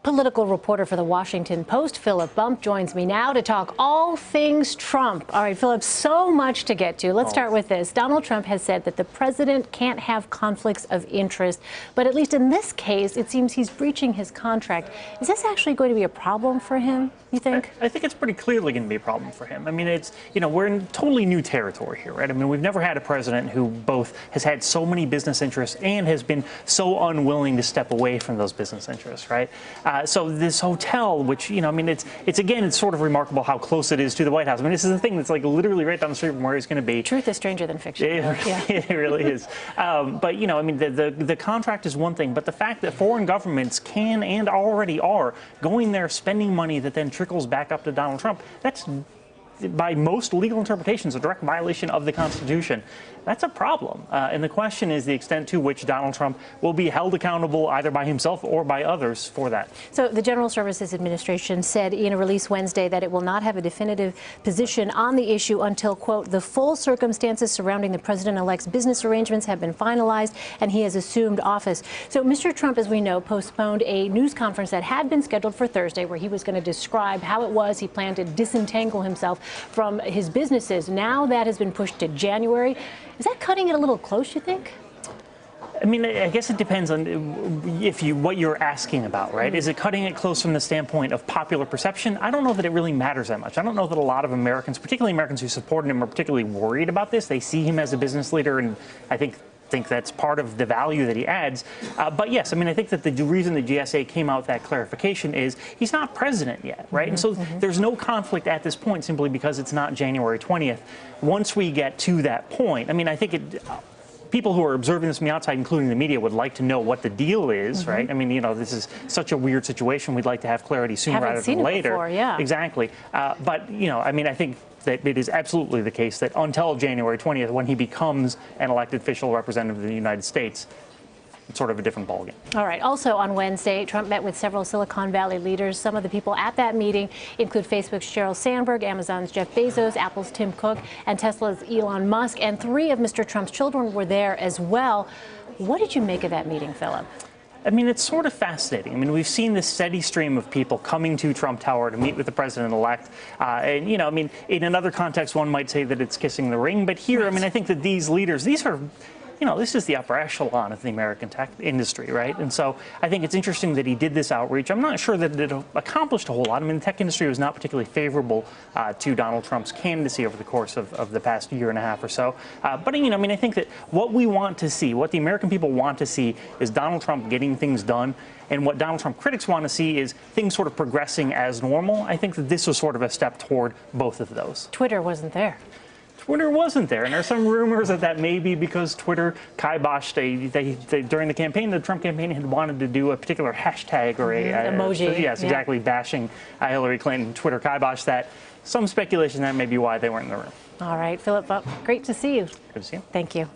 Political reporter for the Washington Post, Philip Bump, joins me now to talk all things Trump. All right, Philip, so much to get to. Let's start with this. Donald Trump has said that the president can't have conflicts of interest, but at least in this case, it seems he's breaching his contract. Is this actually going to be a problem for him, you think? I think it's pretty clearly going to be a problem for him. I mean, we're in totally new territory here, right? I mean, we've never had a president who both has had so many business interests and has been so unwilling to step away from those business interests, right? So this hotel, which, it's sort of remarkable how close it is to the White House. I mean, this is a thing that's like literally right down the street from where he's going to be. Truth is stranger than fiction. It really is. But, the contract is one thing, but the fact that foreign governments can and already are going there spending money that then trickles back up to Donald Trump, that's, by most legal interpretations, a direct violation of the Constitution. That's a problem. And the question is the extent to which Donald Trump will be held accountable either by himself or by others for that. So the General Services Administration said in a release Wednesday that it will not have a definitive position on the issue until, quote, the full circumstances surrounding the president-elect's business arrangements have been finalized and he has assumed office. So Mr. Trump, as we know, postponed a news conference that had been scheduled for Thursday where he was going to describe how it was he planned to disentangle himself from his businesses. Now that has been pushed to January. Is that cutting it a little close, you think? I mean, I guess it depends on what you're asking about, right? Is it cutting it close from the standpoint of popular perception? I don't know that it really matters that much. I don't know that a lot of Americans, particularly Americans who supported him, are particularly worried about this. They see him as a business leader, and I think that's part of the value that he adds. But yes, I mean, I think that the reason the GSA came out with that clarification is he's not president yet, right? And so there's no conflict at this point simply because it's not January 20th. Once we get to that point, I mean, I think people who are observing this from the outside, including the media, would like to know what the deal is, right? I mean, this is such a weird situation. We'd like to have clarity sooner rather than later. Before, yeah. Exactly. But, I mean, I think that it is absolutely the case that until January 20th, when he becomes an elected official representative of the United States, it's sort of a different ballgame. All right. Also on Wednesday, Trump met with several Silicon Valley leaders. Some of the people at that meeting include Facebook's Sheryl Sandberg, Amazon's Jeff Bezos, Apple's Tim Cook, and Tesla's Elon Musk. And 3 of Mr. Trump's children were there as well. What did you make of that meeting, Philip? I mean, it's sort of fascinating. I mean, we've seen this steady stream of people coming to Trump Tower to meet with the president-elect. And, I mean, in another context, one might say that it's kissing the ring. But here, I mean, I think that these leaders, these are, this is the upper echelon of the American tech industry, right? And so I think it's interesting that he did this outreach. I'm not sure that it accomplished a whole lot. I mean, the tech industry was not particularly favorable to Donald Trump's candidacy over the course of the past year and a half or so. But, I mean, I think that what we want to see, what the American people want to see, is Donald Trump getting things done. And what Donald Trump critics want to see is things sort of progressing as normal. I think that this was sort of a step toward both of those. Twitter wasn't there. Twitter wasn't there, and there are some rumors that may be because Twitter kiboshed during the campaign, the Trump campaign had wanted to do a particular hashtag or emoji. Yes, exactly, bashing Hillary Clinton. Twitter kiboshed that. Some speculation that may be why they weren't in the room. All right, Philip, great to see you. Good to see you. Thank you.